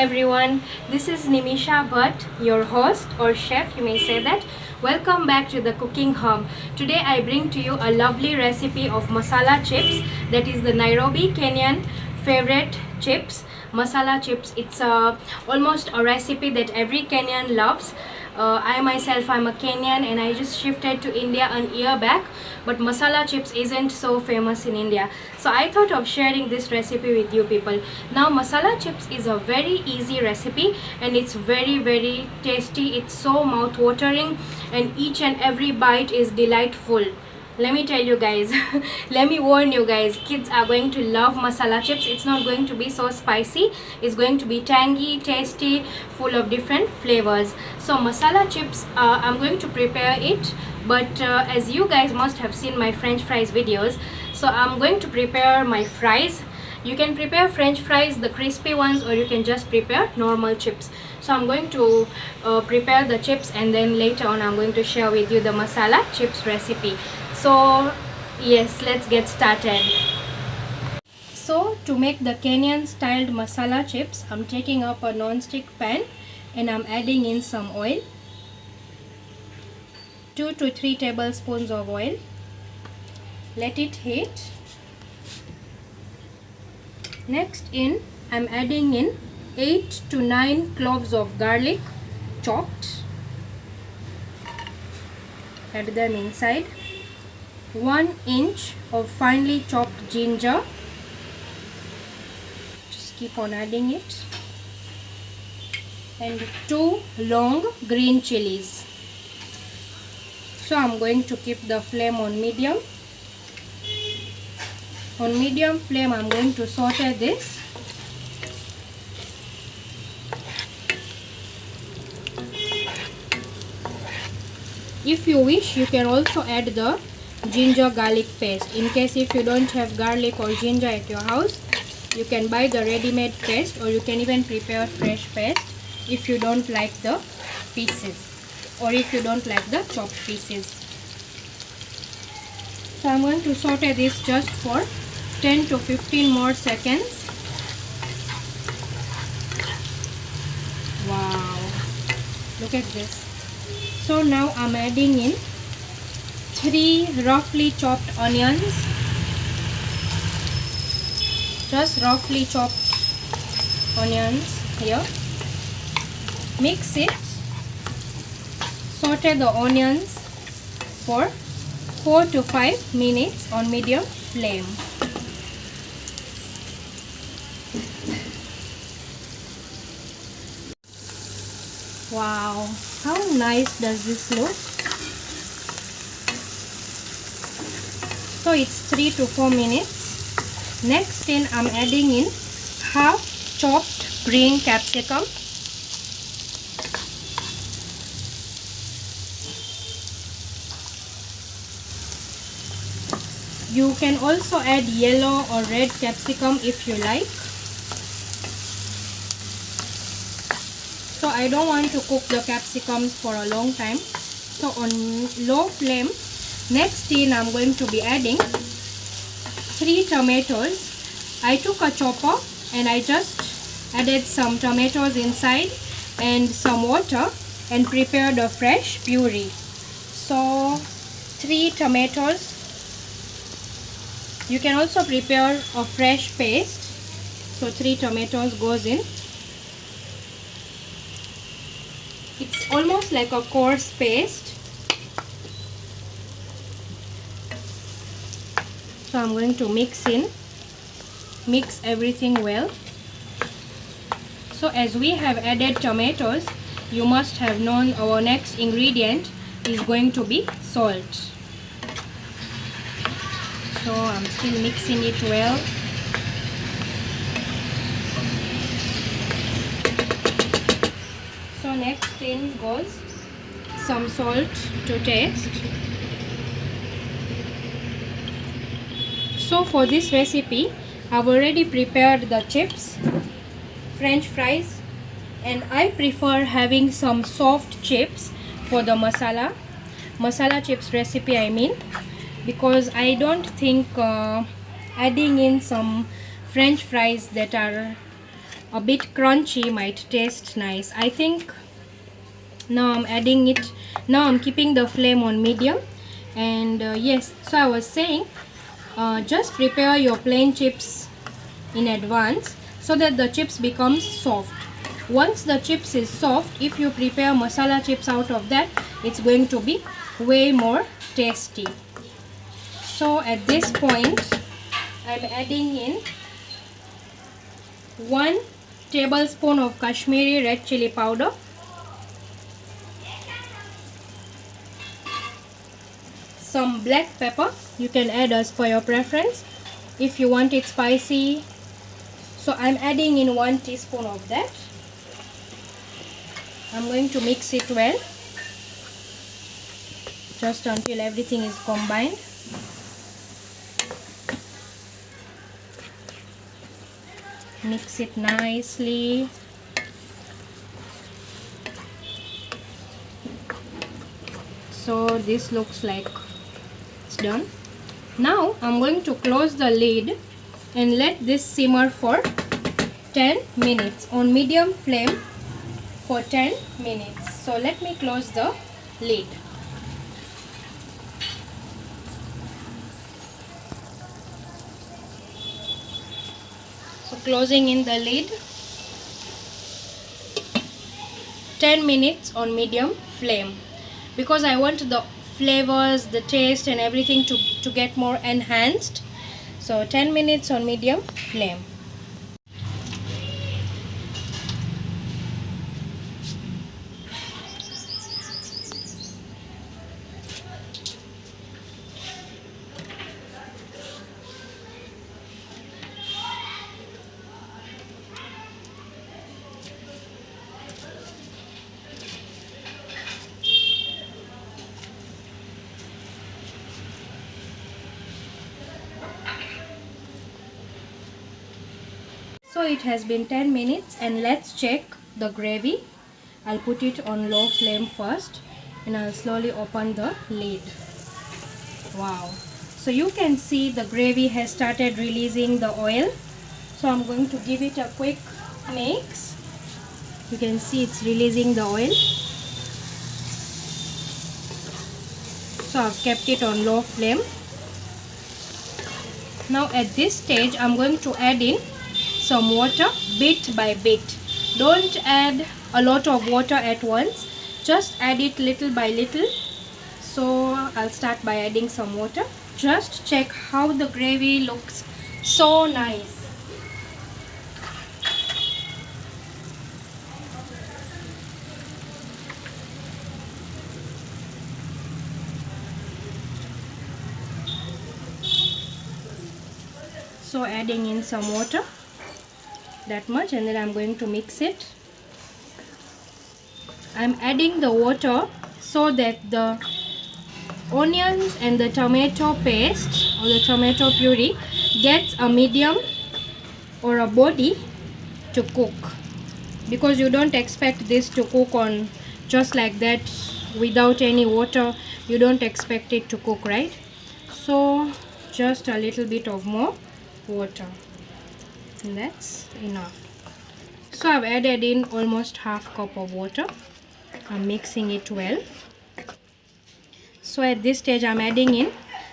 everyone, this is Nimisha Bhatt, your host or chef, you may say that. Welcome back to the Cooking Hub. Today I bring to you a lovely recipe of masala chips, that is the Nairobi Kenyan favorite chips, masala chips. It's almost a recipe that every Kenyan loves. I myself, I'm a Kenyan and I just shifted to India an year back, but masala chips isn't so famous in India. So I thought of sharing this recipe with you people. Now masala chips is a very easy recipe and it's very tasty. It's so mouth watering and each and every bite is delightful. Let me tell you guys, let me warn you guys, kids are going to love masala chips. It's not going to be so spicy. It's going to be tangy, tasty, full of different flavors. So masala chips, I'm going to prepare it, but as you guys must have seen my french fries videos, so I'm going to prepare my fries. You can prepare french fries, the crispy ones, or you can just prepare normal chips. So I'm going to prepare the chips and then later on I'm going to share with you the masala chips recipe. So yes, let's get started. So to make the Kenyan styled masala chips, I'm taking up a non-stick pan and I'm adding in some oil. 2 to 3 tablespoons of oil. Let it heat. Next I'm adding in 8 to 9 cloves of garlic chopped. Add them inside. 1 inch of finely chopped ginger. Just keep on adding it. And 2 long green chilies. So I'm going to keep the flame on medium. On medium flame I'm going to saute this. If you wish, you can also add the ginger garlic paste. In case if you don't have garlic or ginger at your house, you can buy the ready-made paste, or you can even prepare fresh paste if you don't like the pieces, or if you don't like the chopped pieces. So I'm going to saute this just for 10 to 15 more seconds. Wow, look at this. So now I'm adding in 3 roughly chopped onions, just roughly chopped onions here. Mix it, saute the onions for 4 to 5 minutes on medium flame. Wow, how nice does this look? So it's 3 to 4 minutes. Next I'm adding in half chopped green capsicum. You can also add yellow or red capsicum if you like. So I don't want to cook the capsicums for a long time. So on low flame, next I'm going to be adding 3 tomatoes. I took a chopper and I just added some tomatoes inside and some water and prepared a fresh puree. So 3 tomatoes. You can also prepare a fresh paste. So 3 tomatoes goes in. It's almost like a coarse paste. So I'm going to mix everything well. So as we have added tomatoes, you must have known our next ingredient is going to be salt. So I'm still mixing it well. So next in goes some salt to taste. So for this recipe, I've already prepared the chips, french fries, and I prefer having some soft chips for the masala chips recipe, I mean, because I don't think adding in some french fries that are a bit crunchy, might taste nice. I think now I'm adding it. Now I'm keeping the flame on medium. And yes, so I was saying, just prepare your plain chips in advance so that the chips becomes soft. Once the chips is soft, if you prepare masala chips out of that, it's going to be way more tasty. So at this point, I'm adding in 1 tablespoon of Kashmiri red chili powder, some black pepper. You can add as per your preference if you want it spicy. So I'm adding in 1 teaspoon of that. I'm going to mix it well, just until everything is combined. Mix it nicely. So this looks like it's done. Now I'm going to close the lid and let this simmer for 10 minutes on medium flame for 10 minutes. So let me close the lid. So closing in the lid, 10 minutes on medium flame, because I want the flavors, the taste and everything to get more enhanced. So 10 minutes on medium flame. So it has been 10 minutes and let's check the gravy. I'll put it on low flame first and I'll slowly open the lid. Wow. So you can see the gravy has started releasing the oil. So I'm going to give it a quick mix. You can see it's releasing the oil. So I've kept it on low flame. Now at this stage I'm going to add in some water bit by bit. Don't add a lot of water at once, just add it little by little. So I'll start by adding some water. Just check how the gravy looks so nice. So adding in some water, that much, and then I'm going to mix it. I'm adding the water so that the onions and the tomato paste or the tomato puree gets a medium or a body to cook, because you don't expect this to cook on just like that without any water. You don't expect it to cook, right? So just a little bit of more water, and that's enough. So I've added in almost half cup of water. I'm mixing it well. So at this stage I'm adding in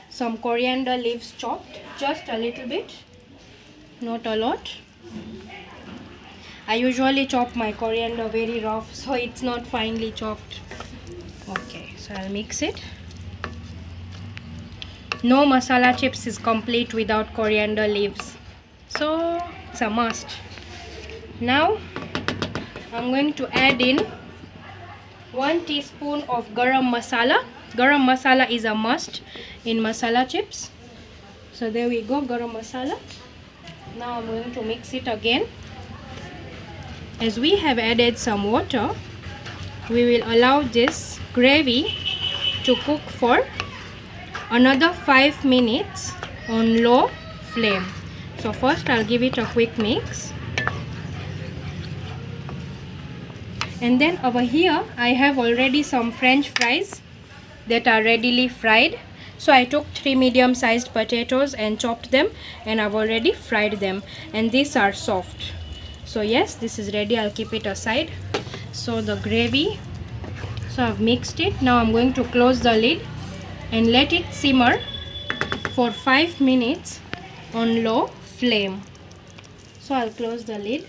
some coriander leaves chopped, just a little bit, not a lot. I usually chop my coriander very rough, so it's not finely chopped. Okay, so I'll mix it. No masala chips is complete without coriander leaves, so it's a must. Now I'm going to add in 1 teaspoon of garam masala. Garam masala is a must in masala chips. So there we go, garam masala. Now I'm going to mix it again. As we have added some water, we will allow this gravy to cook for another 5 minutes on low flame. So first I'll give it a quick mix. And then over here I have already some French fries that are readily fried. So I took 3 medium-sized potatoes and chopped them, and I've already fried them, and these are soft. So yes, this is ready. I'll keep it aside. So the gravy, so I've mixed it. Now I'm going to close the lid and let it simmer for 5 minutes on low flame. So I'll close the lid.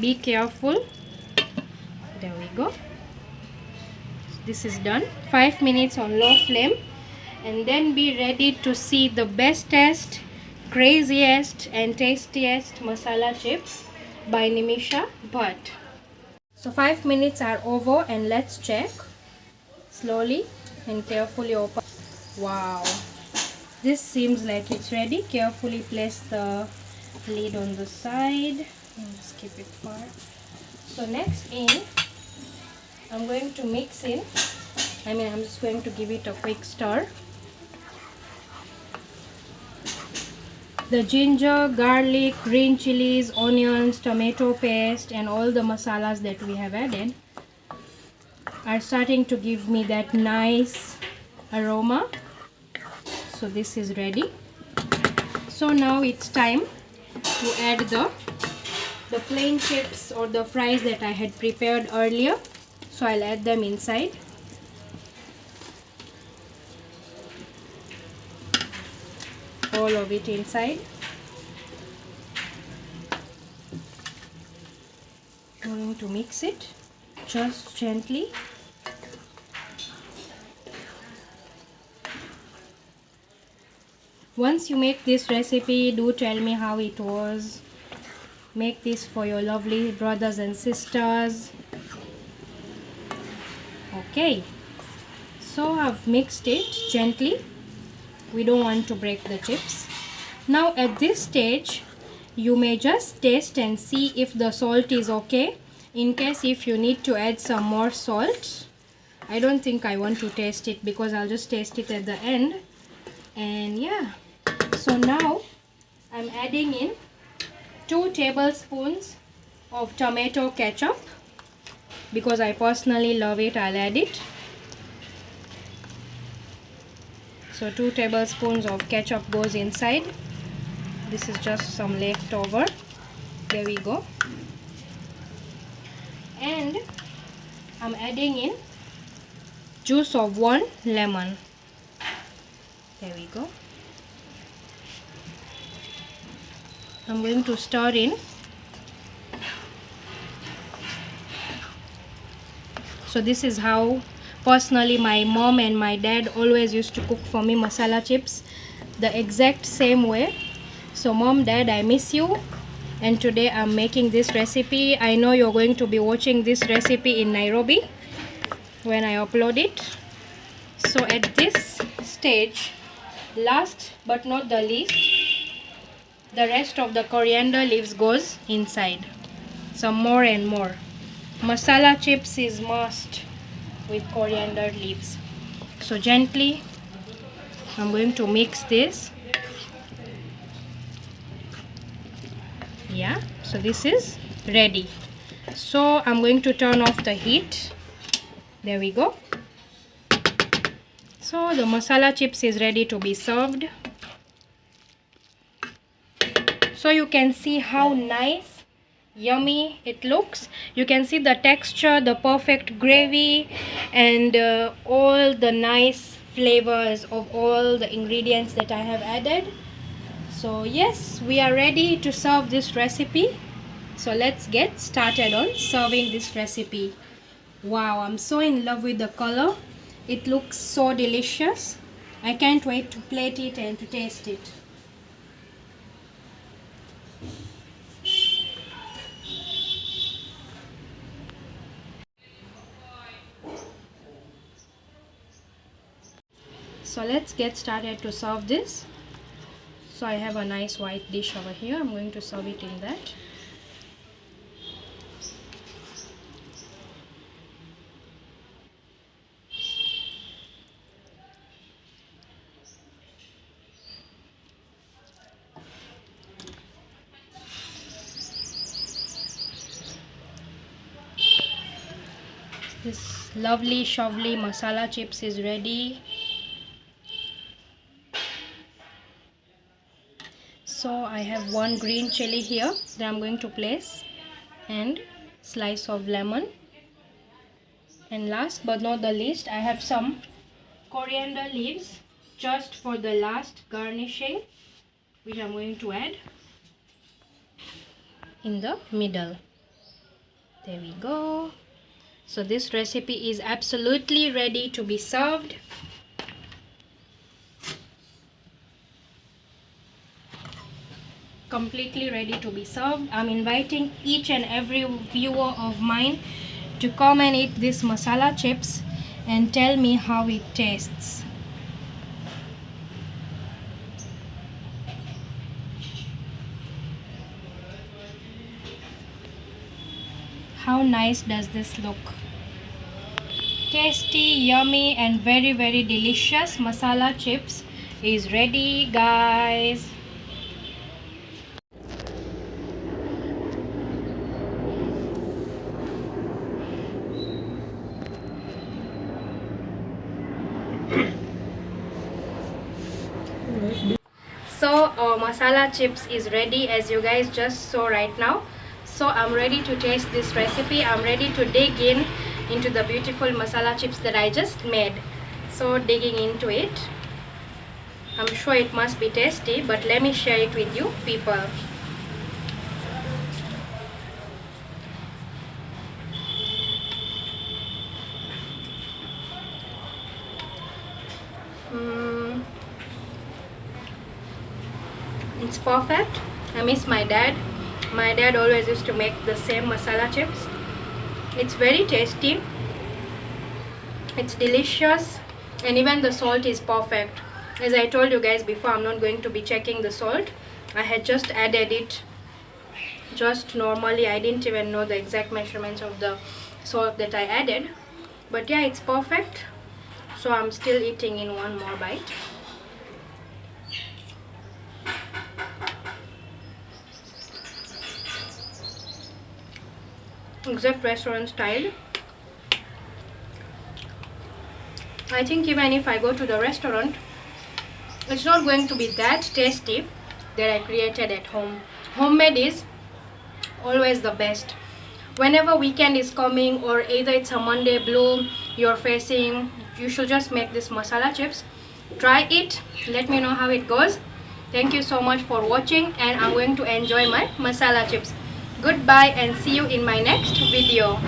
Be careful. There we go. This is done. 5 minutes on low flame, and then be ready to see the bestest, craziest and tastiest masala chips by Nimisha Bhatt. So 5 minutes are over, and let's check. Slowly and carefully open. Wow, this seems like it's ready. Carefully place the lid on the side and skip it far. So next in, I'm going to mix in, I'm just going to give it a quick stir. The ginger, garlic, green chilies, onions, tomato paste and all the masalas that we have added are starting to give me that nice aroma. So this is ready. So now it's time to add the plain chips or the fries that I had prepared earlier. So I'll add them inside. All of it inside. I'm going to mix it just gently. Once you make this recipe, do tell me how it was. Make this for your lovely brothers and sisters. Okay, so I've mixed it gently. We don't want to break the chips. Now at this stage, you may just taste and see if the salt is okay. In case if you need to add some more salt, I don't think I want to taste it because I'll just taste it at the end. And yeah, so now I'm adding in 2 tablespoons of tomato ketchup. Because I personally love it, I'll add it. So 2 tablespoons of ketchup goes inside. This is just some leftover. There we go. And I'm adding in juice of 1 lemon. There we go. I'm going to stir in. So this is how personally my mom and my dad always used to cook for me masala chips, the exact same way. So mom, dad, I miss you, and today I'm making this recipe. I know you're going to be watching this recipe in Nairobi when I upload it. So at this stage, last but not the least, the rest of the coriander leaves goes inside. Some more and more. Masala chips is must with coriander leaves. So gently I'm going to mix this. Yeah, so this is ready. So I'm going to turn off the heat. There we go. So the masala chips is ready to be served. So you can see how nice, yummy it looks. You can see the texture, the perfect gravy, and all the nice flavors of all the ingredients that I have added. So yes, we are ready to serve this recipe. So let's get started on serving this recipe. Wow, I'm so in love with the color. It looks so delicious. I can't wait to plate it and to taste it. So let's get started to serve this. So I have a nice white dish over here. I'm going to serve it in that. This lovely shovely masala chips is ready. So I have one green chili here that I'm going to place, and slice of lemon. And last but not the least, I have some coriander leaves just for the last garnishing, which I'm going to add in the middle. There we go. So this recipe is absolutely ready to be served. Completely ready to be served. I'm inviting each and every viewer of mine to come and eat this masala chips and tell me how it tastes. How nice does this look? Tasty, yummy and very delicious masala chips is ready, guys. So our masala chips is ready, as you guys just saw right now. So I'm ready to taste this recipe. I'm ready to dig into the beautiful masala chips that I just made. So digging into it. I'm sure it must be tasty, but let me share it with you people. It's perfect. I miss my dad. My dad always used to make the same masala chips. It's very tasty. It's delicious, and even the salt is perfect. As I told you guys before, I'm not going to be checking the salt. I had just added it just normally. I didn't even know the exact measurements of the salt that I added. But yeah, it's perfect. So I'm still eating in one more bite. Exact restaurant style. I think even if I go to the restaurant, it's not going to be that tasty that I created at home. Homemade is always the best. Whenever weekend is coming, or either it's a Monday blue you're facing, you should just make this masala chips. Try it. Let me know how it goes. Thank you so much for watching, and I'm going to enjoy my masala chips. Goodbye and see you in my next video.